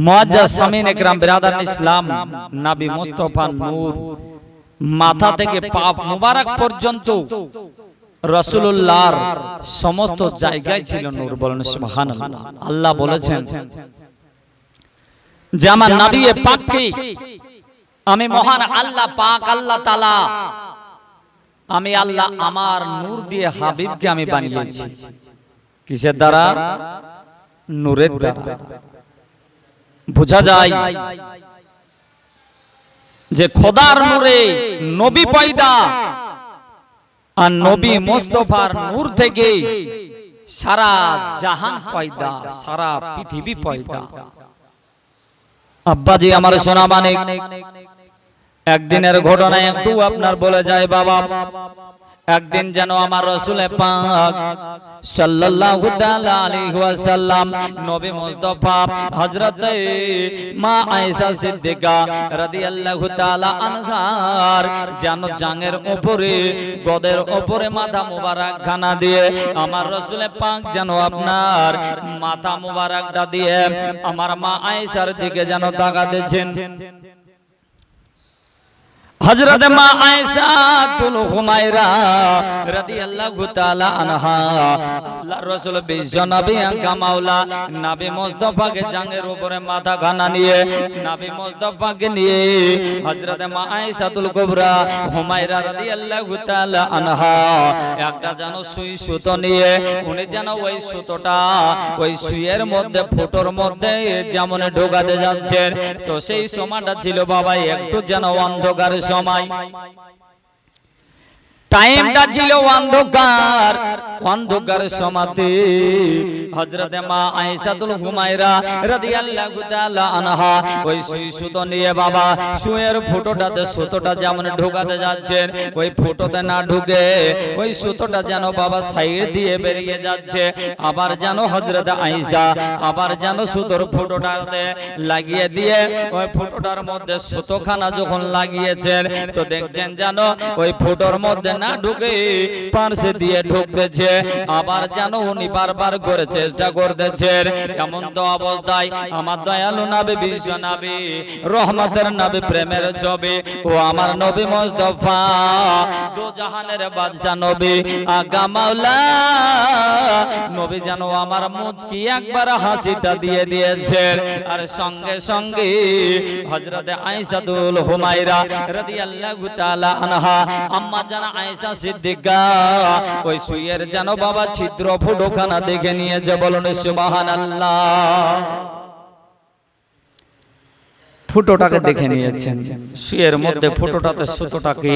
মুআজ্জাজ সামিন একরাম বিরাদার ইসলাম, নবী মুস্তাফা নূর মাথা থেকে পা মুবারক পর্যন্ত রাসূলুল্লাহর সমস্ত জায়গায় ছিল নূর। বলেন সুবহানাল্লাহ। আল্লাহ বলেছেন যে আমার নবী পাককে আমি মহান আল্লাহ পাক আল্লাহ তাআলা আমি আল্লাহ আমার নূর দিয়ে হাবিবকে আমি বানিয়েছি। কিসের দ্বারা? নূরের দ্বারা। বোঝা যায় যে খোদার নূরে নবী পয়দা, আর নবী মুস্তাফার নূর থেকে সারা জাহান পয়দা, সারা পৃথিবী পয়দা। আব্বাজি আমার সোনা মানিক, একদিনের ঘটনা একটু আপনার বলে যায় বাবা। একদিন যেন আমার রাসূল পাক সাল্লাল্লাহু তাআলা আলাইহি ওয়াসাল্লাম নবী মুস্তাফা হযরতে মা আয়েশা সিদ্দিকা রাদিয়াল্লাহু তাআলা আনহার যেন জাঙ্গের উপরে গদের উপরে মাথা মুবারক খানা দিয়ে আমার রাসূল পাক যেন আপনার মাথা মুবারকটা দিয়ে আমার মা আয়েশার দিকে যেন তাকাতেছেন। হযরত মা আয়েশা তুল হুমায়রা রাদিয়াল্লাহু তাআলা আনহা আল্লাহর রাসূল বিশ্ব নবী কামাউলা নবী মুস্তাফাকে জাঙ্গের উপরে মাথা খানা নিয়ে নবী মুস্তাফাকে নিয়ে হযরত মা আয়েশা তুল কুবরা হুমায়রা রাদিয়াল্লাহু তাআলা আনহা একটা যেন সুই সুতো নিয়ে উনি যেন ওই সুতোটা ওই সুইয়ের মধ্যে ফুটোর মধ্যে যেমন ঢোকাতে যাচ্ছেন। তো সেই সময়টা ছিল বাবা একটু যেন অন্ধকার সময়, টাইমটা ছিল অন্ধকার। অন্ধকার সমাতে হযরতে মা আয়েশাতুল হুমায়রা রাদিয়াল্লাহু তাআলা আনহা ওই সুই সুতো নিয়ে বাবা সুয়ের ফুটোটাতে সুতোটা যেমন ঢোকাতে যাচ্ছেন, ওই ফুটোতে না ঢুকে ওই সুতোটা যেন বাবা সাইড দিয়ে বেরিয়ে যাচ্ছে। আবার যেন হযরতে আয়েশা আবার যেন সুতোর ফুটোটাতে লাগিয়ে দিয়ে ওই ফুটোটার মধ্যে সুতোখানা যখন লাগিয়েছেন তো দেখছেন যেন ওই ফুটোর মধ্যে না ঢুকে পাশে দিয়ে ঢুকতেছে। আবার যেন উনি বারবার করে চেষ্টা করতেছেন। এমন তো অবস্থায় আমার দয়ালু নবী বিশ্ব নবী রহমতের নবী প্রেমের ছবি ও আমার নবী মুস্তাফা দো জাহানের বাদশা নবী আগা মাওলা নবী যেন আমার মুচকি একবার হাসিটা দিয়ে দিয়েছেন। আর সঙ্গে সঙ্গে হযরতে আয়েশাতুল হুমায়রা রাদিয়াল্লাহু তাআলা আনহা আম্মা জান আয়েশা সিদ্দিকা ওই সুইয়ের যেন বাবা ছিদ্র ফুটোখানা দেখে নিয়েছে। বলুন সুবহানাল্লাহ। ফুটোটাকে দেখে নিয়েছেন, সুইয়ের মধ্যে ফুটোটাতে সুতোটাকে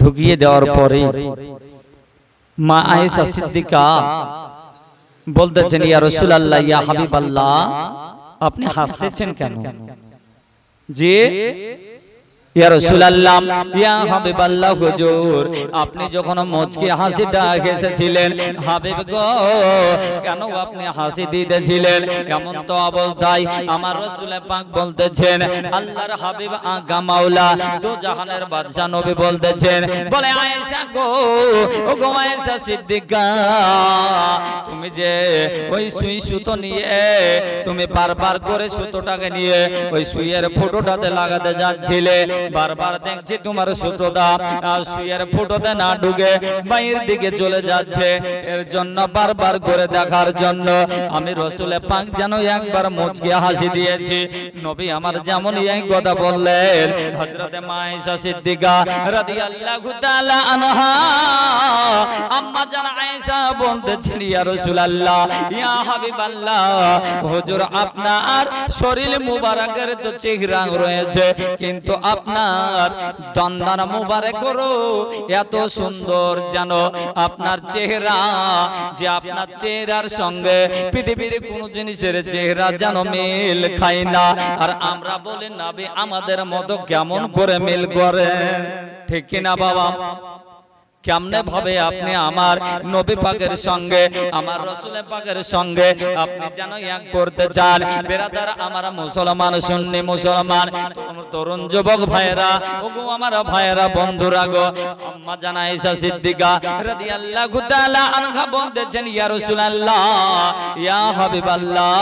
ঢুকিয়ে দেওয়ার পরে মা আয়েশা সিদ্দিকা বলতেছেন ইয়া রাসূলুল্লাহ ইয়া হাবিবাল্লাহ আপনি হাসতেছেন কেন? যে ইয়া রাসূলুল্লাহ ইয়া হাবিবাল্লাহ হুজুর আপনি যখন মুচকি হাসিটা হেসেছিলেন হাবিব গো কেন আপনি হাসি দিতেছিলেন? এমন তো অবস্থায় আমার রাসূল পাক বলতেছেন আল্লাহর হাবিব আগা মাওলা দো জাহানের বাদশা নবী বলতেছেন বলে আয়েশা গো ও গো আয়েশা সিদ্দিকা তুমি যে ওই সুই সুতো নিয়ে তুমি বারবার করে সুতোটাকে নিয়ে ওই সুইয়ের ফুটোটাতে লাগাতে যাচ্ছিলে, বারবার দেখছি তোমার সুতোটা সুইয়ের ফুটোতে না ঢুকে বাইরের দিকে চলে যাচ্ছে। এর জন্য বারবার করে দেখার জন্য আমি রাসূল পাক যেন একবার মুচকি হাসি দিয়েছি। নবী আমার যেমন এই কথা বললেন হযরতে মা আয়েশা সিদ্দিকা রাদিয়াল্লাহু তাআলা আনহা আম্মা জান আয়েশা বলতেছেন ইয়া রাসূলুল্লাহ ইয়া হাবিবাল্লাহ হুজুর আপনার শরীর মুবারকের তো চেহারা রয়েছে কিন্তু আপনার দন্দানা মুবারক করো এত সুন্দর যেন আপনার চেহারা যে আপনার চেহারার সঙ্গে পৃথিবীর কোন জিনিসের চেহারা যেন মিল খায় না। আর আমরা বলি নবী আমাদের মতো কেমন করে মিল করে, ঠিক কিনা বাবা? কেমনে ভাবে আপনি আমার নবী পাকের সঙ্গে আমার রাসূল পাকের সঙ্গে আপনি যেন এক করতে চান। বেরাদার আমার মুসলমান সুন্নি মুসলমান তরুণ যুবক ভাইরা ওগো আমার ভাইরা বন্ধুরা গো, আম্মা জান আয়েশা সিদ্দিকা রাদিয়াল্লাহু তাআলা আনহা বলতেছেন, ইয়া রাসূলুল্লাহ ইয়া হাবিবাল্লাহ,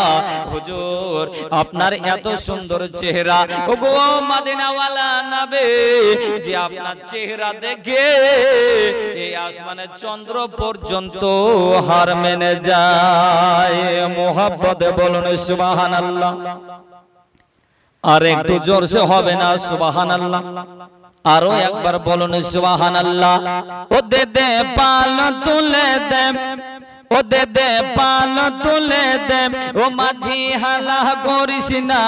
হুজুর আপনার এত সুন্দর চেহারা ওগো মদিনাওয়ালা নবী, যে আপনার চেহারা দেখে এই আসমানের চন্দ্র পর্যন্ত হার মেনে যায়। মোহাব্বতে বলুন সুবহানাল্লাহ। আর একটু জোরসে হবে না সুবহানাল্লাহ? আরো একবার বলুন সুবহানাল্লাহ। ও দে দে পাল তুলে দে, ও দে দে পাল তুলে দে, ও মাঝি হালা করিস না,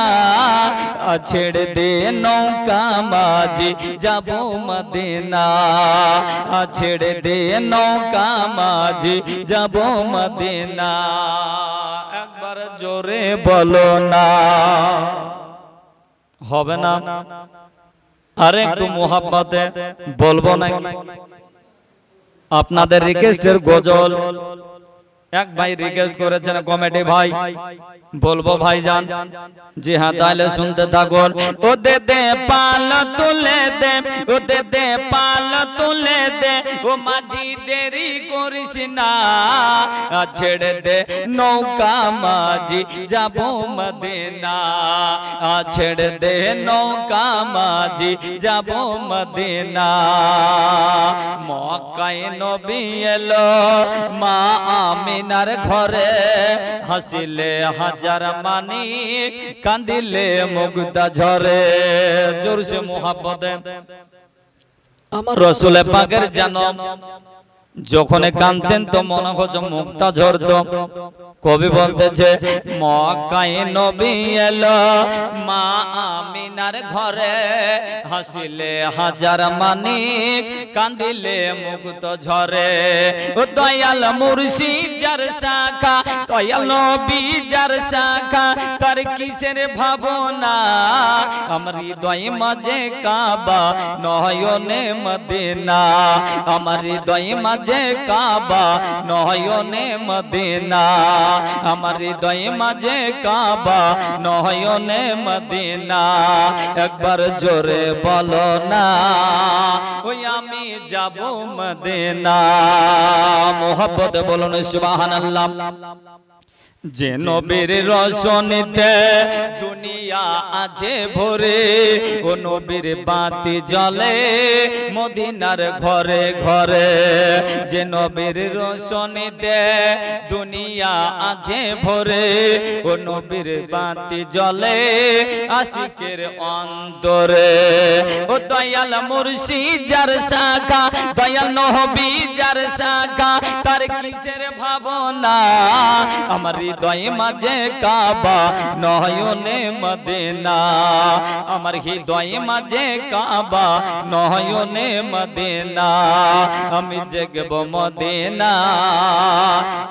ছেড়ে দে নৌকা মাঝি যাব মদিনা, ছেড়ে দে নৌকা মাঝি যাব মদিনা। একবার জোরে বলো না, হবে না? আর একটু মোহাব্বতে বলবো নাকি? আপনাদের রিকোয়েস্টের গজল এক ভাই রিকোয়েস্ট করেছেন, কমেডি ভাই বলবো ভাইজান। জি হ্যাঁ, তাহলে শুনতে থাকুন। ও দে দে পাল তুলে দে, ও দে দে পাল তুলে দে, ও মাঝি দেরি করিস না, ছেড়ে দে নৌকা মাঝি যাব মদিনা, ছেড়ে দে নৌকা মাঝি যাব মদিনা। মক্কায় নবী এলো মা আমিনার ঘরে, হাসিলে হাজার মানিক, কান্দিলে মুক্তা ঝরে। জোরসে মোহাব্বতে আমার রাসূল পাকের জন্ম যখন কাঁদতেন তো মনে হচ্ছে মুক্তা ঝরতো। কবি বলতেছে, মক্কায় নবী এলো মা আমিনার ঘরে, হাসিলে হাজার মানিক, কান্দিলে মুক্ত ঝরে। ও দয়াল মুর্শিদ যার শাখা, দয়াল নবী যার শাখা, তার কিসের ভাবনা, আমার হৃদয় মাঝে কাবা নয়নে মদিনা, আমার হৃদয় মাঝে কাবা নয়নে মদিনা, আমার হৃদয় মাঝে কাবা নয়নে মদিনা। একবার জোরে বলো না, ওই আমি যাব মদিনা। মোহাব্বতে বলুন সুবহানাল্লাহ। যে নবীর রোশনীতে দুনিয়া আছে ভরে, ও নবীর বাতি জ্বলে মদিনার ঘরে ঘরে, যে নবীর রোশনীতে দুনিয়া আছে ভরে, ও নবীর বাতি জ্বলে আশিকের অন্তরে। ও দয়াল মুর্শিদ যার শাখা, দয়াল নবী যার শাখা, তার কিসের ভাবনা, আমার হৃদয় মাঝে কাবা নয়নে মদিনা, আমার হৃদয় মাঝে কাবা নয়নে মদিনা। আমি দেখব মদিনা,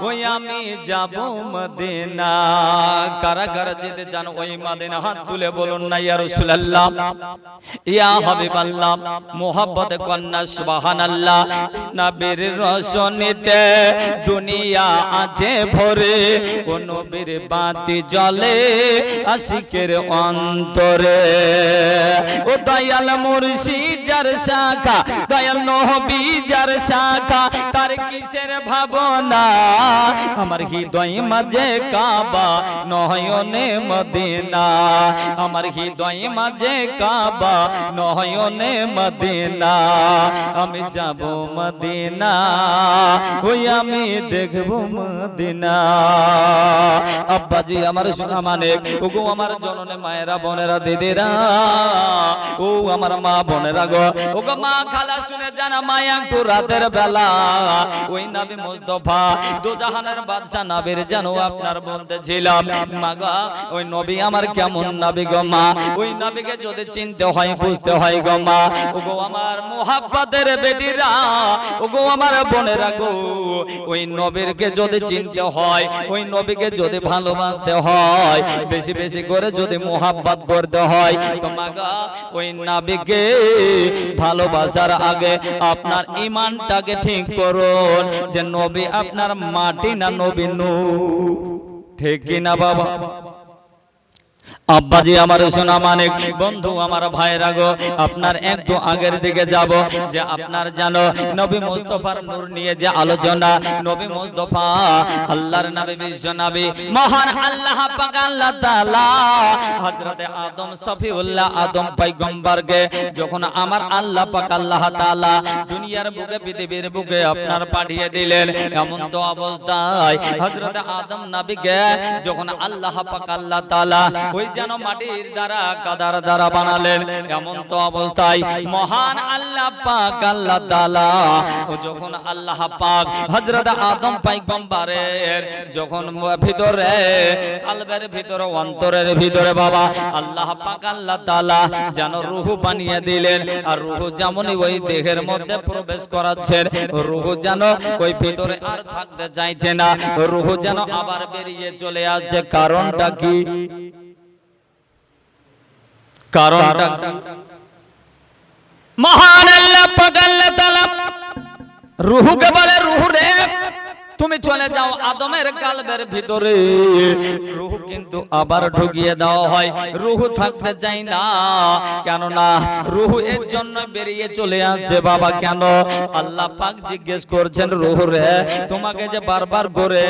ওই আমি যাব মদিনা। কারা কারা যেতে চান ওই মদিনা হাত তুলে বলুন না ইয়া রাসূলুল্লাহ, ইয়া হাবিবাল্লাহ। মোহাব্বতে কন্যা সুবহানাল্লাহ। নবীর রোশনীতে দুনিয়া আছে ভরে, ও নবীর বাতি জ্বলে আশিকের অন্তরে। ও দয়াল মুর্শিদ যার শাখা, দয়াল নবী যার শাখা, তার কিসের ভাবনা, আমার হৃদয় মাঝে কাবা নয়নে মদিনা, আমার হৃদয় মাঝে কাবা নয়নে মদিনা। আমি যাব মদিনা, ওই আমি দেখব মদিনা। আব্বাজি আমার সোনা মানে, ওগো আমার জননে মায়েরা বোনেরা দিদিরা, ও আমার মা বোনেরা গো, ওগো মা খালা শুনে জানা মায়া তো রাতের বেলা ওই নবী মুস্তাফা দু জাহানের বাদশা নবীর জানো আপনার বলতেছিলাম, মাগা ওই নবী আমার কেমন নবী গো মা, ওই নবীকে যদি চিনতে হয় বুঝতে হয় গো মা। ওগো আমার মুহাব্বতের বেটিরা, ওগো আমার বোনেরা গো, ওই নবীরকে যদি চিনতে হয়, ওই নবী নবীকে যদি ভালোবাসতে হয়, বেশি বেশি করে যদি মোহাব্বত করতে হয়, তোমাকে ওই নবীকে ভালোবাসার আগে আপনার ঈমানটাকে ঠিক করুন যে নবী আপনার মাটি না নবী নূর। ঠিক কি না বাবা? আব্বাজি আমার সোনা মানিক, বন্ধু আমার ভাইরা গো, আপনার একটু আগের দিকে যাব যে আপনার জানো নবী মুস্তাফার নূর নিয়ে যে আলোচনা, নবী মুস্তাফা আল্লাহর নবী, বিশ্ব নবী, মহান আল্লাহ পাক আল্লাহ তাআলা হযরতে আদম সফিউল্লাহ আদম পয়গম্বরকে যখন আমার আল্লাহ পাক আল্লাহ তাআলা দুনিয়ার বুকে পৃথিবীর বুকে আপনার পাঠিয়ে দিলেন, এমন তো অবস্থায় হযরতে আদম নবীকে যখন আল্লাহ পাক আল্লাহ তাআলা ওই যেন মাটির দ্বারা কাদার দ্বারা বানালেন, এমন তো অবস্থায় মহান আল্লাহ পাক আল্লাহ তাআলা ও যখন আল্লাহ পাক হযরত আদম পয়গম্বরের যখন ভিতরে কলবের ভিতরে অন্তরের ভিতরে বাবা আল্লাহ পাক আল্লাহ তাআলা যেন রূহ বানিয়ে দিলেন, আর রূহ যেমনই ওই দেহের মধ্যে প্রবেশ করাচ্ছেন, রূহ যেন ওই ভিতরে আর থাকতে চাইছে না, রূহ যেন আবার বেরিয়ে চলে আসছে। কারণটা কি? কারণটা মহান আল্লাহ পাক আল্লাহ তাআলা রূহকে বলে, রূহ রে তুমি চলে যাও আদমের কলবের ভিতরে। রূহ কিন্তু আবার ঢুকিয়ে দেওয়া হয়, রূহ থাকতে চাই না। কেন না? রূহ এর জন্য বেরিয়ে চলে আসছে বাবা। কেন? আল্লাহ পাক জিজ্ঞেস করছেন, রূহ রে তোমাকে যে বারবার করে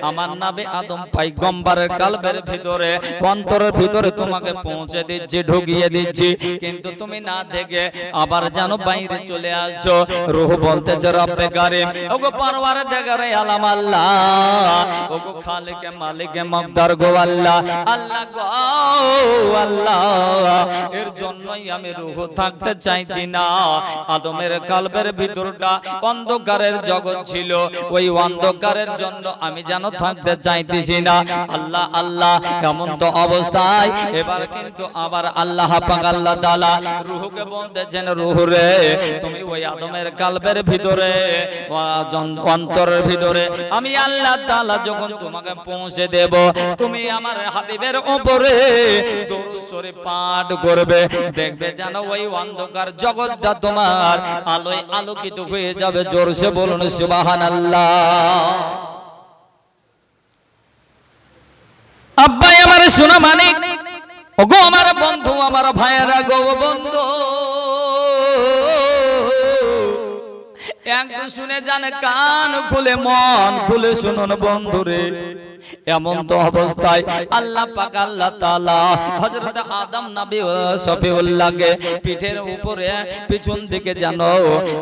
আমার নবী আদম পয়গম্বরের কলবের ভিতরে অন্তরের ভিতরে তোমাকে পৌঁছে দিচ্ছি, ঢুকিয়ে দিচ্ছি, কিন্তু তুমি না দেখে আবার যেন বাইরে চলে আসছো। রূহ বলতেছে, রব্বে কারীম, ওগো পরওয়ারদিগারে আলাম আল্লাহ, ওগো খালিকে মালিকে মকদার গো আল্লাহ, আল্লাহ গো আল্লাহ, এর জন্যই আমি রূহ থাকতে চাইছি না। আদমের কলবের ভিতরটা অন্ধকারের জগৎ ছিল, ওই অন্ধকারের জন্য আমি যেন থাকতে চাইতেছি না। আল্লাহ আল্লাহ, এমন তো অবস্থায় এবার কিন্তু আবার আল্লাহ পাক আল্লাহ তাআলা রূহকে বলতেছেন, রূহ রে তুমি ওই আদমের কলবের ভিতরে অন্তরের ভিতরে আমি আল্লাহ তাআলা যখন তোমাকে পৌঁছে দেব, তুমি আমার হাবিবের উপরে দরুদ শরীফ পাঠ করবে, দেখবে যেন ওই অন্ধকার জগৎটা তোমার আলোয় আলোকিত হয়ে যাবে। জোরসে বলুন সুবহানাল্লাহ। আব্বাই আমার সোনা মানিক, ওগো আমার বন্ধু, আমার ভাইয়েরা গো বন্ধু, একটু শুনে যান, কান খুলে মন খুলে শুনুন বন্ধুরে। এমন তো অবস্থায় আল্লাহ পাক আল্লাহ তাআলা হযরত আদম নবী সফিউল্লাহকে পিঠের উপরে পিছন দিকে জানো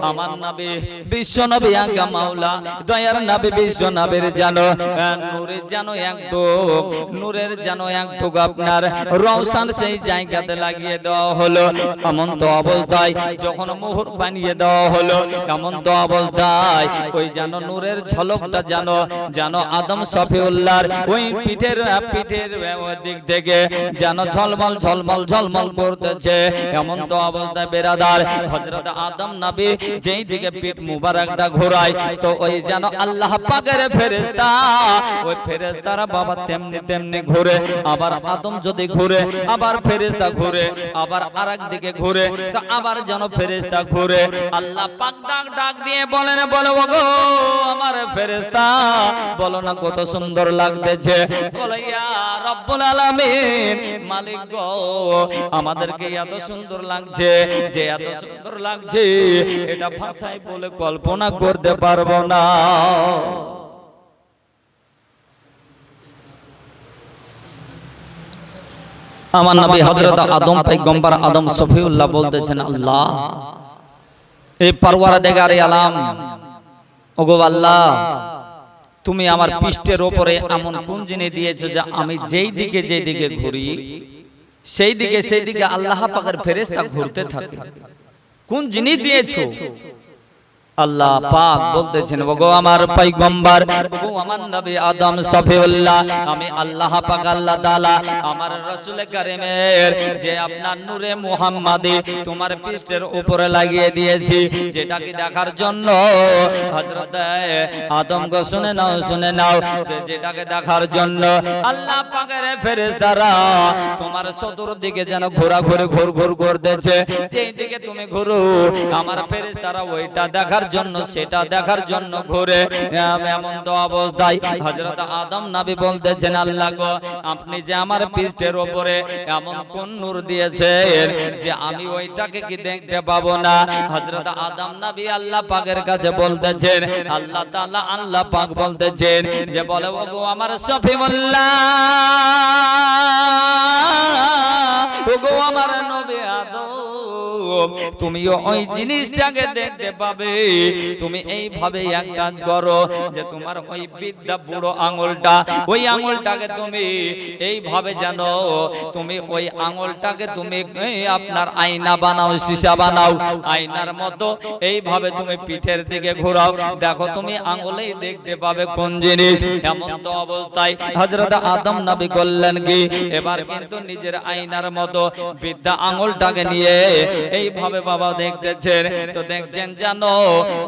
আমার নবী বিশ্ব নবী আকা মাওলা দয়ার নবী বিশ্ব নবীর জানো নূরের জানো একটু নূরের জানো একটু আপনার রওশন সেই জায়গাতে লাগিয়ে দেওয়া হলো। এমন তো অবস্থায় যখন মোহর বানিয়ে দেওয়া হলো, এমন তো অবস্থায় ওই জানো নূরের ঝলকটা জানো জানো আদম সফিউল্লাহ ওই পিঠের দিক থেকে যেন ঝলমল ঝলমল ঝলমল করতেছে। এমন তো অবস্থায় বেরাদার হযরত আদম নবী যেই দিকে পিঠ মুবারকটা ঘোরায়, তো ওই যেন আল্লাহ পাকের ফেরেশতা, ওই ফেরেশতারা বাবা তেমনি তেমনি ঘুরে। আবার আদম যদি ঘুরে, আবার ফেরেশতা ঘুরে, আবার আরেক দিকে ঘুরে, তো আবার যেন ফেরেশতা ঘুরে। আল্লাহ পাক ডাক দিয়ে বলেন, বলো গো আমার ফেরেশতা, বলো না কত সুন্দর লাগতেছে। বলে ইয়া রব্বুল আলামিন, মালিক গো আমাদেরকে এত সুন্দর লাগছে, যে এত সুন্দর লাগছে এটা ভাষায় বলে কল্পনা করতে পারবো না। আমার নবী হযরত আদম পয়গম্বর আদম সফিউল্লাহ বলতেছেন, আল্লাহ এই পরওয়ারদিগারে আলাম, ওগো আল্লাহ তুমি আমার পৃষ্ঠের উপরে এমন কোন জিনিস দিয়েছো যে আমি যেই দিকে ঘুরি সেই দিকে আল্লাহ পাকের ফেরেশতা ঘুরতে থাকে। কোন জিনিস দিয়েছো? আল্লাহ পাক বলতেছেন, ওগো আমার পয়গম্বর, ওগো আমার নবী আদম সফিউল্লাহ, আমি আল্লাহ পাক আল্লাহ তাআলা আমার রাসূল কারীমের যে আপনার নূরে মুহাম্মাদি তোমার পৃষ্ঠের উপরে লাগিয়ে দিয়েছি, যেটাকে দেখার জন্য হযরত আদম গো শুনে নাও, যেটাকে দেখার জন্য আল্লাহ পাকের ফেরেশতারা তোমার চতুর্দিকে যেন ঘোরাঘুরি ঘুর করতেছে, যেই দিকে তুমি ঘুরো আমার ফেরেশতারা ওইটা দেখার জন্য সেটা দেখার জন্য ঘুরে। এমন তো অবস্থায় হযরত আদম নবী বলতেছেন, আল্লাহ গো আপনি যে আমার পৃষ্ঠের উপরে এমন কোন নূর দিয়েছেন যে আমি ওইটাকে কি দেখতে পাবো না। হযরত আদম নবী আল্লাহ পাকের কাছে বলতেছেন, আল্লাহ তাআলা আল্লাহ পাক বলতেছেন যে বলে, ওগো আমার সফিউল্লাহ, ওগো আমার নবী আদম, তুমিও ওই জিনিসটাকে দেখতে পাবে। তুমি এইভাবে এক কাজ করো যে তোমার ওই বিদ্যা বুড়ো আঙুলটা, ওই আঙুলটাকে তুমি এইভাবে জানো, তুমি ওই আঙুলটাকে তুমি আপনার আয়না বানাও, সীসা বানাও, আয়নার মতো এইভাবে তুমি পিঠের দিকে ঘোরাও, দেখো তুমি আঙুলেই দেখতে পাবে কোন জিনিস। এমন তো অবস্থায় হযরত আদম নবী করলেন কি, এবার কিন্তু নিজের আয়নার মতো বিদ্যা আঙুলটাকে নিয়ে এইভাবে বাবা দেখতেছেন, তো দেখছেন জানো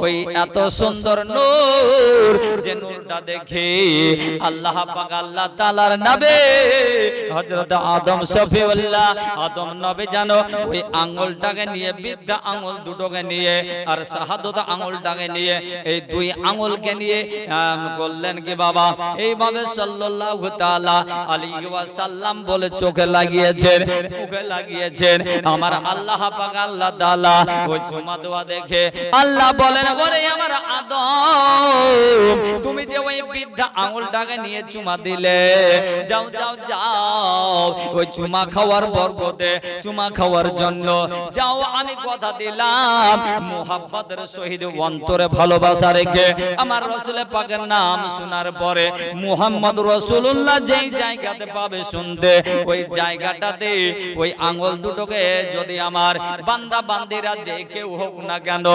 ওই এত সুন্দর নূর, যে নূরটা দেখে আল্লাহ পাক আল্লাহ তাআলার নবী হযরত আদম সফিউল্লাহ আদম নবী জানো ওই আঙ্গুলটাকে নিয়ে, বিদ্যা আঙ্গুল দুটোকে নিয়ে আর শাহাদত আঙ্গুলটাকে নিয়ে, এই দুই আঙ্গুলকে নিয়ে বললেন কি বাবা এইভাবে সাল্লাল্লাহু তাআলা আলাইহি ওয়াসাল্লাম বলে চোখে লাগিয়েছেন, মুখে লাগিয়েছেন। আমার আল্লাহ পাক আল্লাহ তাআলা ওই চুমা দেওয়া দেখে আল্লাহ বলেন, ওরে আমার আদম, তুমি যে ওই বিদ্যা আঙুলটাকে নিয়ে চুমা দিলে, যাও যাও যাও ওই চুমা খাওয়ার বরকতে, চুমা খাওয়ার জন্য যাও, আমি কথা দিলাম মুহাব্বতের সহিত অন্তরে ভালোবাসা রেখে আমার রাসূল পাকের নাম শোনার পরে মুহাম্মদ রাসূলুল্লাহ যেই জায়গাতে পাবে শুনতে, ওই জায়গাটাতে ওই আঙ্গুল দুটোকে যদি আমার বান্দা বান্দিরা যে কেউ হোক না কেন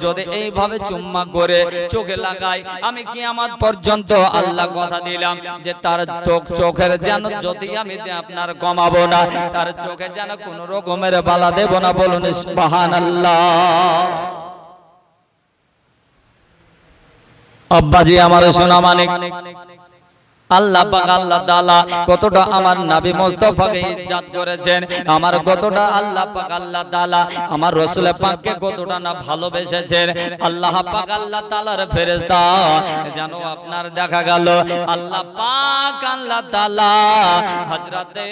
যদি এইভাবে চুম্মা করে চোখে লাগাই, আমি কিয়ামত পর্যন্ত আল্লাহ কথা দিলাম যে তার চোখের যেন যদি আমি আপনার কমাবো না, তার চোখে যেন কোন রকমের বালা দেব না। বলুন সুবহানাল্লাহ। আব্বাজি আমার সোনা মানিক, আল্লাহ পাক আল্লাহ তাআলা কতটা আমার নবী মুস্তাফাকে ইজ্জত করেছেন, আমার কতটা আল্লাহ পাক আল্লাহ তাআলা আমার রাসূল পাককে কতটা না ভালোবেসেছেন। আল্লাহ পাক আল্লাহ তাআলার ফেরেশতা জানো আপনার দেখা গেল আল্লাহ পাক আল্লাহ তাআলা হযরতে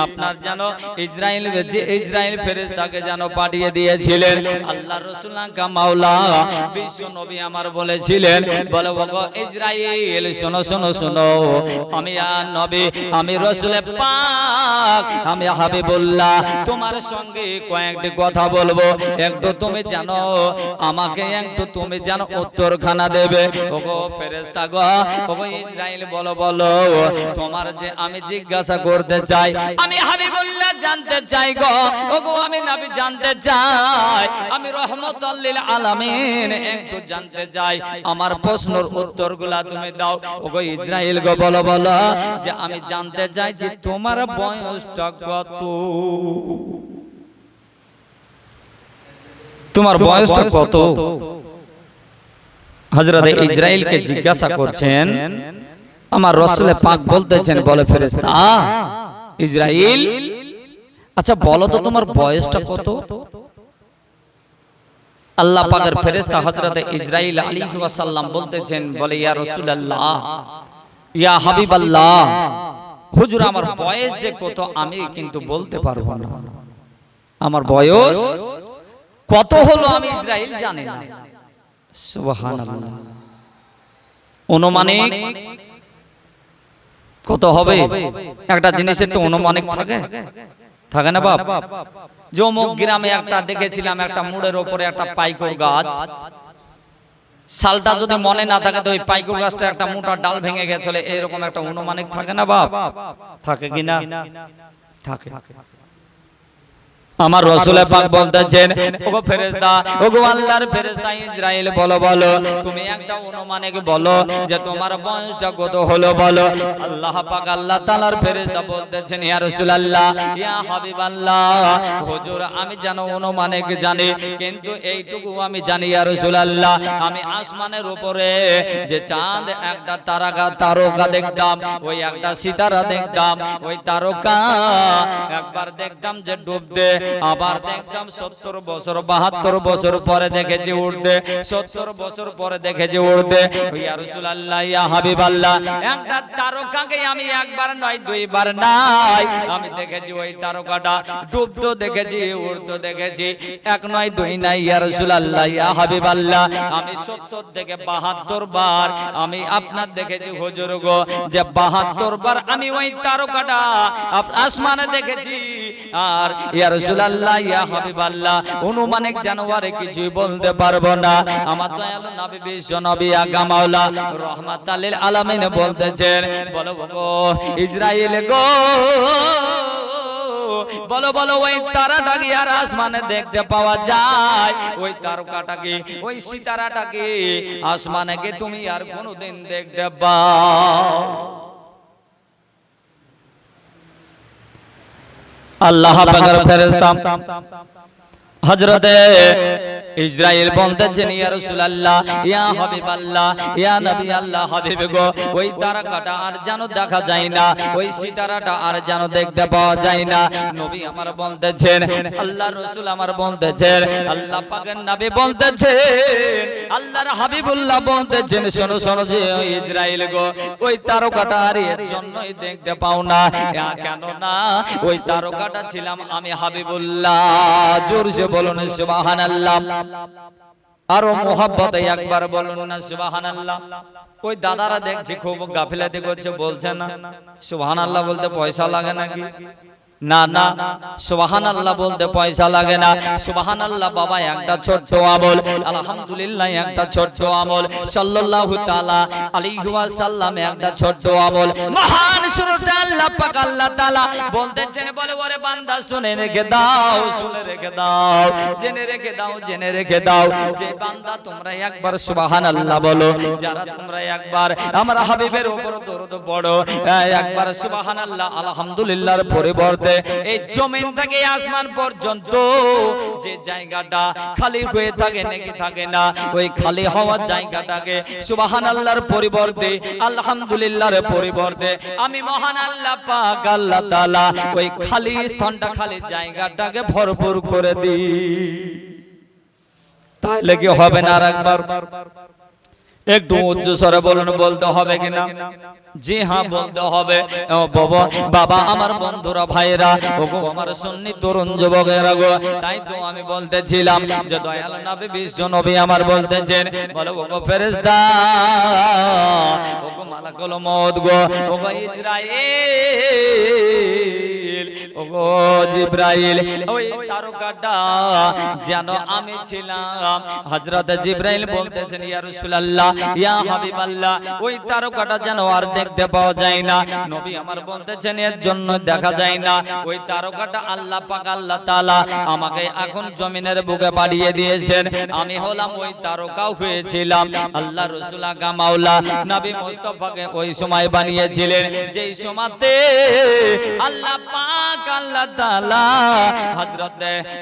আপনার জানো ইসরাইল ফেরেশতাকে জানো পাঠিয়ে দিয়েছিলেন। আল্লাহ রাসূল কা মাওলা বিশ্ব নবী আমার বলেছিলেন, বলে ওগো ইসরাইল শোনো শোনো শোনো, আমি নবী, আমি রাসূল পাক, আমি হাবিবুল্লাহ, তোমার সঙ্গে কয়েকটি কথা বলবো, একটু তুমি জানো, আমাকে একটু তুমি জানো উত্তরখানা দেবে। ওগো ফেরেশতা গো, ওগো ইসরাইল বলো বলো, তোমার যে আমি জিজ্ঞাসা করতে চাই, আমি হাবিবুল্লাহ জানতে চাই গো, ওগো আমি নবী জানতে চাই, আমি রহমাতুল লিল আলামিন একটু জানতে চাই, আমার প্রশ্নের উত্তরগুলা তুমি দাও। ওগো ইসরাইল গো বলো বলো, যে আমি জানতে চাই যে তোমার বয়সটা কত, তোমার বয়সটা কত। হযরত ইসরাইলকে জিজ্ঞাসা করছেন, আমার রাসূল পাক বলতেছেন, বলে ফেরেশতা ইসরাইল, আচ্ছা বলো তো তোমার বয়সটা কত। আল্লাহ পাকের ফেরেশতা হযরত ইসরাইল আলাইহিস সালাম বলতেছেন, বলে ইয়া রাসূলুল্লাহ, ইয়া হাবিবাল্লাহ, হুজুর আমার বয়স যে কত আমি কিন্তু বলতে পারবো না, আমার বয়স কত হলো আমি ইসরাইল জানি না। সুবহানাল্লাহ। অনুমানিক কত হবে? একটা জিনিসের তো অনুমানিক থাকে, থাকে না বাপ? যে অমুক গ্রামে একটা দেখেছিলাম, একটা মুড়ের ওপরে একটা পাইকর গাছ, সালটা যদি মনে না থাকে তো ওই পাইকর গাছটা একটা মোটা ডাল ভেঙে গেছিল, এরকম একটা অনুমানিক থাকে না বাপ? থাকে কিনা? থাকে। আমার রাসূল পাক বলতেছেন, ওগো ফেরেশতা, ওগো আল্লাহর ফেরেশতা ইসরাইল, বলো বলো তুমি একটা অনুমানিক বলো যে তোমার বয়সটা কত হলো বলো। আল্লাহ পাক আল্লাহ তাআলার ফেরেশতা বলতেছেন, ইয়া রাসূলুল্লাহ, ইয়া হাবিবাল্লাহ, হুজুর আমি জানো অনুমানিক জানি, কিন্তু এইটুকু আমি জানি ইয়া রাসূলুল্লাহ, আমি আসমানের উপরে যে চাঁদ একটা তারকা দেখতাম, ওই একটা সিতারা দেখতাম, ওই তারকা একবার দেখতাম যে ডুবতে, আবার দেখতাম 70 বছর 72 বছর পরে দেখেছি উঠতে, 70 বছর পরে দেখেছি উঠতে। ইয়া রাসূলুল্লাহ, ইয়া হাবিবাল্লাহ, একটা তারকাকে আমি একবার নয় দুইবার নাই আমি দেখেছি, ওই তারকাটা ডুবতো দেখেছি, উঠতো দেখেছি, এক নয় দুই নাই ইয়া রাসূলুল্লাহ, ইয়া হাবিবাল্লাহ, আমি 70 থেকে 72 বার আমি আপনার দেখেছি হুজুর গো, যে 72 বার আমি ওই তারকাটা আসমানে দেখেছি। আর ইয়া রাসূলুল্লাহ, ইয়া হাবিবাল্লাহ, অনুমানিক জানোয়ারে কিছুই বলতে পারবো না। আমার দয়ালু নবী বিশ্ব নবী আকা মাওলা রাহমাতাল লিল আলামিন বলতেছেন, বলো গো ইসরাইল গো, বলো বলো ওই তারাটাকে আর আসমানে দেখতে পাওয়া যায়, ওই তারকাটাকে, ওই সিতারাটাকে আসমানে কে তুমি আর কোনোদিন দেখতে পাও? আল্লাহ পাকের ফেরেশতা হযরতে ইসরাইল বলতেছেন, ইয়া রাসূলুল্লাহ, ইয়া হাবিবাল্লাহ, ইয়া নবী আল্লাহ, হাবিব গো, ওই তারকাটা আর যেন দেখা যায় না, ওই সিতারাটা আর যেন দেখতে পাওয়া যায় না। নবী আমার বলতেছেন, আল্লাহ রাসূল আমার বলতেছেন, আল্লাহ পাকের নবী বলতেছেন, আল্লাহর হাবিবুল্লাহ বলতেছেন, শোনো শোনো যে ইসরাইল গো, ওই তারকাটা আর এর জন্যই দেখতে পাও না, কেন না ওই তারকাটা ছিলাম আমি হাবিবুল্লাহ। জোরসে বলুন সুবহানাল্লাহ, আরো মোহাব্বতে একবার বলুন না সুবহানাল্লাহ। ওই দাদারা দেখছি খুব গাফিলাতি করছে, বলছে না সুবহানাল্লাহ বলতে পয়সা লাগে নাকি? না না, সুবহানাল্লাহ বলতে পয়সা লাগে না। সুবহানাল্লাহ বাবা একটা ছোট্ট আমল, আলহামদুলিল্লাহ একটা ছোট্ট আমল, সাল্লাল্লাহু তাআলা আলাইহি ওয়াসাল্লাম একটা ছোট্ট আমল। মহান সুরটা আল্লাহ পাক আল্লাহ তাআলা বলতেছেন, বলে ওরে বান্দা শুনে রেখে দাও, শুনে রেখে দাও, জেনে রেখে দাও, জেনে রেখে দাও, যে বান্দা তোমরা একবার সুবহানাল্লাহ বলো, যারা তোমরা একবার আমার হাবিবের উপর দরুদ পড়ো, একবার সুবহানাল্লাহ আলহামদুলিল্লাহর পরিবর্তে এই জমিন থেকে আসমান পর্যন্ত যে জায়গাটা খালি হয়ে থাকে নাকি থাকে না, ওই খালি হওয়া জায়গাটাকে সুবহানাল্লাহর পরিবর্তে আলহামদুলিল্লাহর পরিবর্তে আমি মহান আল্লাহ পাক আল্লাহ তাআলা ওই খালি স্থানটা, খালি জায়গাটাকে ভরপুর করে দিই। তাহলে কি হবে না? আর একবার একটু উচ্চ স্বরে বলুন, বলতে হবে কিনা? জি হ্যাঁ বলতে হবে। বাবা আমার বন্ধুরা ভাইরা, ওগো আমার সুন্নি তরুণ যুবকেরা গো, তাই তো আমি বলতেছিলাম যে দয়াল নবী বিশ্ব নবী আমার বলতেছেন, বলো ওগো ফেরেশতা, ওগো মালাকুল মউত গো, ওগো ইসরাইল, ওগো জিবরাইল, ওই তারকাটা যেন আমি ছিলাম। হযরত জিবরাইল বলতেছেন, ইয়া রাসূলুল্লাহ, ইয়া হাবিবাল্লাহ, ওই তারকাটা যেন আর দেখতে পাওয়া যায় না। নবী আমার বলতেছেন, এর জন্য দেখা যায় না, ওই তারকাটা আল্লাহ পাক আল্লাহ তাআলা আমাকে এখন জমিনের বুকে পাঠিয়ে দিয়েছেন। আমি হলাম ওই তারকাও হয়েছিলাম। আল্লাহ রাসূল আকা মাওলা নবী মুস্তাফাকে ওই সময় বানিয়েছিলেন যেই সময়তে আল্লাহ পাক আল্লাহ তাআলা হযরত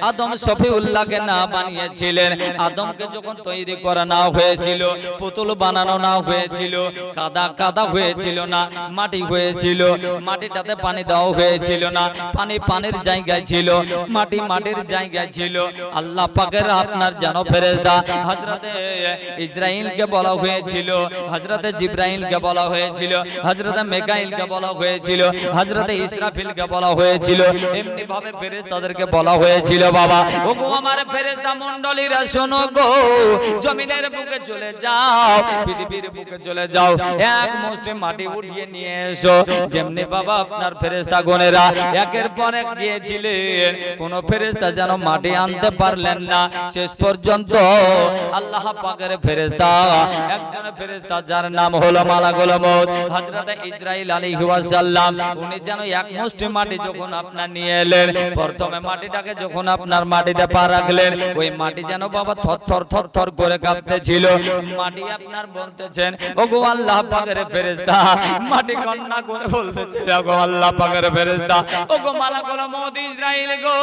আদম শফিউল্লাহকে না বানিয়েছিলেন। আদমকে যখন তৈরি করা না হয়েছিল, পুতুল বানানো না হয়েছিল, কাদা কাদা হয়েছিল না, মাটি হয়েছিল, মাটিটাতে পানি দেওয়া হয়েছিল না, পানি পানির জায়গায় ছিল, মাটি মাটির জায়গায় ছিল। আল্লাহ পাকের আপনার যেন ফেরেশতা হযরতে ইসরাইলকে বলা হয়েছিল, হযরতে জিবরাইলকে বলা হয়েছিল, হযরতে মিকাইলকে বলা হয়েছিল, হযরতে ইসরাফিলকে বলা হয়েছিল, এমনি ভাবে ফেরেশতাদেরকে বলা হয়েছিল। বাবা ওগো আমার ফেরেশতা মণ্ডলীরা শোনো গো, জমিনের বুকে চলে যাও, পৃথিবীর বুকে চলে যাও, এক মুষ্টি মাটি উঠিয়ে নিয়ে এসো। যেমনি বাবা আপনার ফেরেশতা গণেরা একের পর এক গিয়েছিলেন, কোন ফেরেশতা যেন মাটি আনতে পারলেন না। শেষ পর্যন্ত আল্লাহ পাকের ফেরেশতা, একজন ফেরেশতা যার নাম হলো মালাকুল মউত, হযরত ইসরাইল আলাইহিস সালাম, উনি যেন এক মুষ্টি মাটি যখন আপনার নিয়ে এলেন, প্রথমে মাটিটাকে যখন আপনার মাটিতে পা রাখলেন, ওই মাটি যেন বাবা থরথর থরথর করে কাঁপতেছিল। মাটি আপনার বলতেছেন, ওগো আল্লাহ পাকের ফেরেশতা, মাটি কান্না করে বলতেছে, ওগো আল্লাহ পাকের ফেরেশতা, ওগো মালাকুল মউত ইসরাইল গো,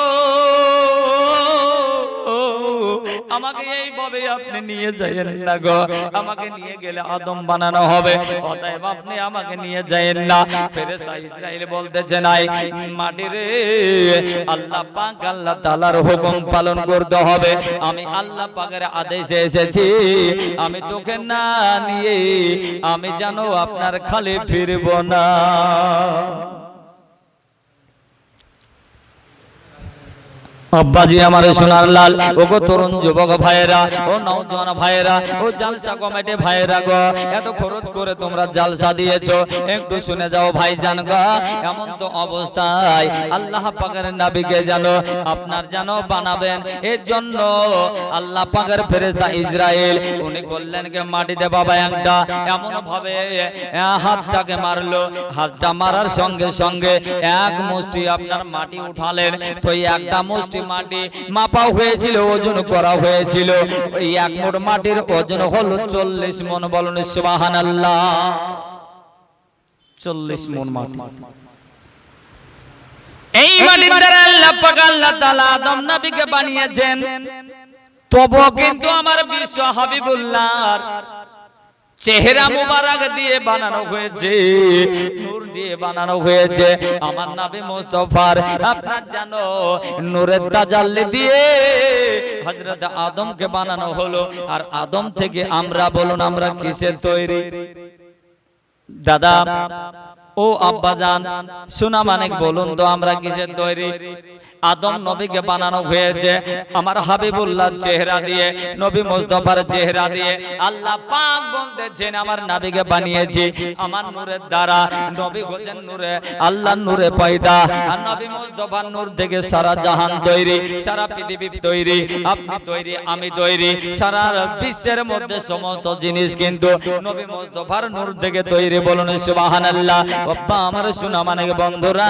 আমাকে এইভাবে আপনি নিয়ে যায়েন না গো, আমাকে নিয়ে গেলে আদম বানানো হবে, অতএব আপনি আমাকে নিয়ে যায়েন না। ফেরেশতা ইসরাইল বলতেছে, নাই মাটি রে, আল্লাহ পাক আল্লাহ তাআলার হুকুম পালন করতে হবে, আমি আল্লাহ পাকের আদেশে এসেছি, আমি তোকে না নিয়ে আমি জানো আপনার খালি ফিরব না। আব্বাজি আমার সোনার লাল, ওগো তরুণ যুবক ভাইয়েরা, ও নওজওয়ান ভাইয়েরা, ও জালসা কমিটি ভাইয়েরা গো, এত খরচ করে তোমরা জালসা দিয়েছো, একটু শুনে যাও ভাইজান গো। এমন তো অবস্থায় আল্লাহ পাকের নবীকে জানো আপনার জানো বানাবেন, এর জন্য আল্লাহ পাকের ফেরেশতা ইসরাইল উনি করলেন কে মাটিতে বাবা একটা এমন ভাবে হাতটাকে মারলো, হাতটা মারার সঙ্গে সঙ্গে এক মুষ্টি আপনার মাটি উঠালেন, তো একটা মুষ্টি মাটি মাপা হয়েছিল, ওজন করা হয়েছিল, ওই এক মুঠ মাটির ওজন হলো 40 মণ। বলুন সুবহানাল্লাহ, 40 মণ মাটি। এই মাটির দ্বারা আল্লাহ পাক আল্লাহ তাআলা আদম নবীকে বানিয়েছেন। তবু কিন্তু আমার বিশ্ব হাবিবুল্লাহর চেহারা মুবারক দিয়ে বানানো হয়েছে, নূর দিয়ে বানানো হয়েছে। আমার নবী মুস্তাফার আপনার জানো নূরের তাজাল্লি দিয়ে হযরত আদমকে বানানো হলো। আর আদম থেকে আমরা বলুন আমরা কিসের তৈরি? দাদা ও আব্বাজান সোনা মানিক বলুন তো আমরা কিসের তৈরি? আদম নবীকে বানানো হয়েছে আমার হাবিবুল্লাহর চেহারা দিয়ে, নবী মুস্তাফার চেহারা দিয়ে। আল্লাহ পাক বলতেছেন আমার নবীকে বানিয়েছি আমার নূরের দ্বারা। নবী হচ্ছেন নূরে, আল্লাহর নূরে পয়দা, আর নবী মুস্তাফার নূর থেকে সারা জাহান তৈরি, সারা পৃথিবী তৈরি, আপনি তৈরি, আমি তৈরি, সারা বিশ্বের মধ্যে সমস্ত জিনিস কিন্তু নবী মুস্তাফার নূর থেকে তৈরি। বলুন সুবহানাল্লাহ। বাবা আমার সোনা মানিক বন্ধুরা,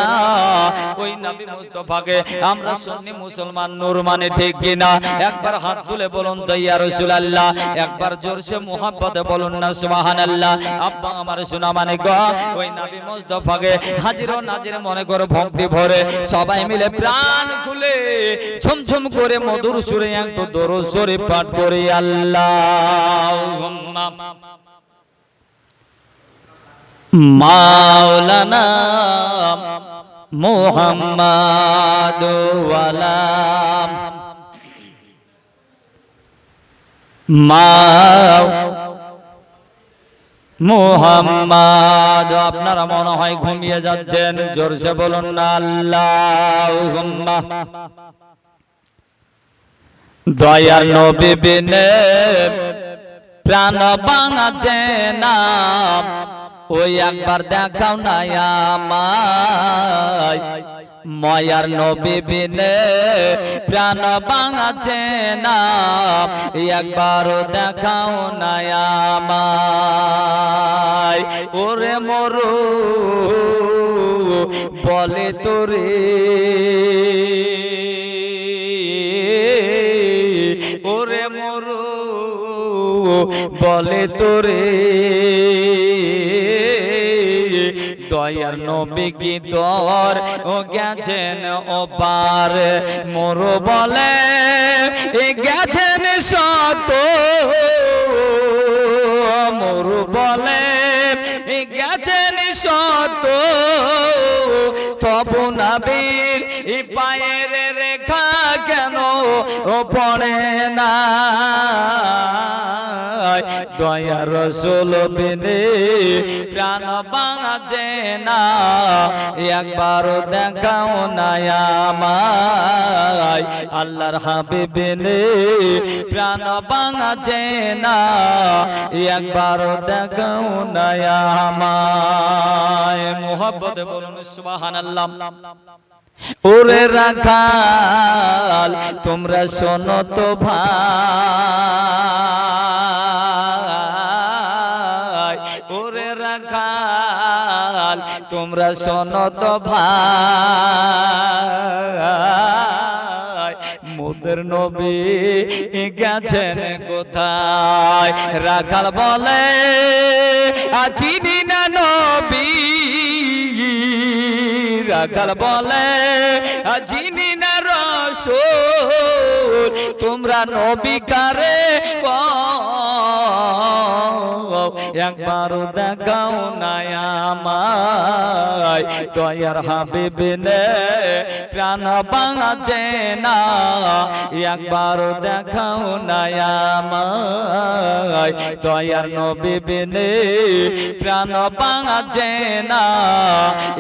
ওই নবী মুস্তাফাকে আমরা সুন্নি মুসলমান নূর মানে ঠিক কিনা? একবার হাত তুলে বলুন তো ইয়া রাসূলুল্লাহ, একবার জোরসে মুহাব্বতে বলুন না সুবহানাল্লাহ। আব্বা আমার সোনা মানিক, ওই নবী মুস্তাফাকে হাজির ও নাজির মনে করে ভক্তি ভরে সবাই মিলে প্রাণ খুলে ঝুমঝুম করে মধুর সুরে একটু দরুদ শরীফ পাঠ করি। আল্লাহুম্মা মাওলানা মুহাম্মাদ ওয়ালা মুহাম্মাদ। আপনারা মনে হয় ঘুমিয়ে যাচ্ছেন, জোরসে বলুন না আল্লাহুম্মা। দয়ার নবী বিনে প্রাণ বাঁচে না, ওই একবার দেখাও না আমায়। মায়ার নবী বিনে প্রাণ বাঁচে না, একবার দেখাও না আমায়। ওরে মরু বলে তোরে, ওরে মরু বলে তোরে, দয়ার নবী কি তোর ও গেছেন ও পার, মোর বলে গেছেন সত, মোর বলে গেছেন সত, তবু নবীর পায়ের রেখা কেন ও পড়ে না? দয়া রাসূল বিনে প্রাণ বাঁচে না, একবার দেখাও না আমায়। আল্লাহর হাবিব বিনে প্রাণ বাঁচে না, একবার দেখাও না আমায়। মুহাব্বতে বলুন সুবহানাল্লাহ। ওরে রাখাল তোমরা শোনো তো ভাই, ওরে রাখাল তোমরা শোনো তো ভাই মোদের নবী গেছেন কোথায় রাখাল বলে চিনি না নবী রাখাল বলে চিনি না রাসূল তোমরা নবী কারে একবার দেখাও না আমায় দয়ার হাবিব নে প্রাণ বাঁচে না একবার দেখাও না আমায় দয়ার নবী নে প্রাণ বাঁচে না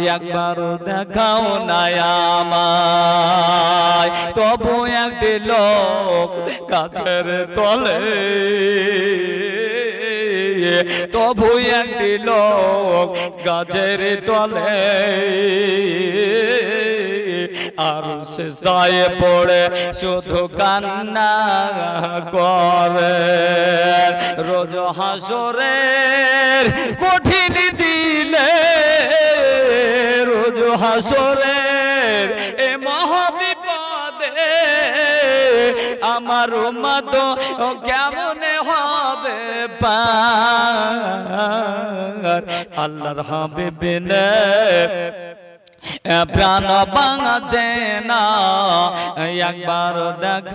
একবার দেখাও না আমায় তবু একটি লোক গাছের তলে তবু একটি লোক গাছের তলে আর সিজদায় পড়ে শুধু কান্না করে রোজ হাসরের কঠিন দিলে রোজ হাসরের এ মহাবিপদে আমার উম্মত কেমন হবে পার আল্লাহর হাবিব নে প্রাণ বাঁচে না একবার দেখ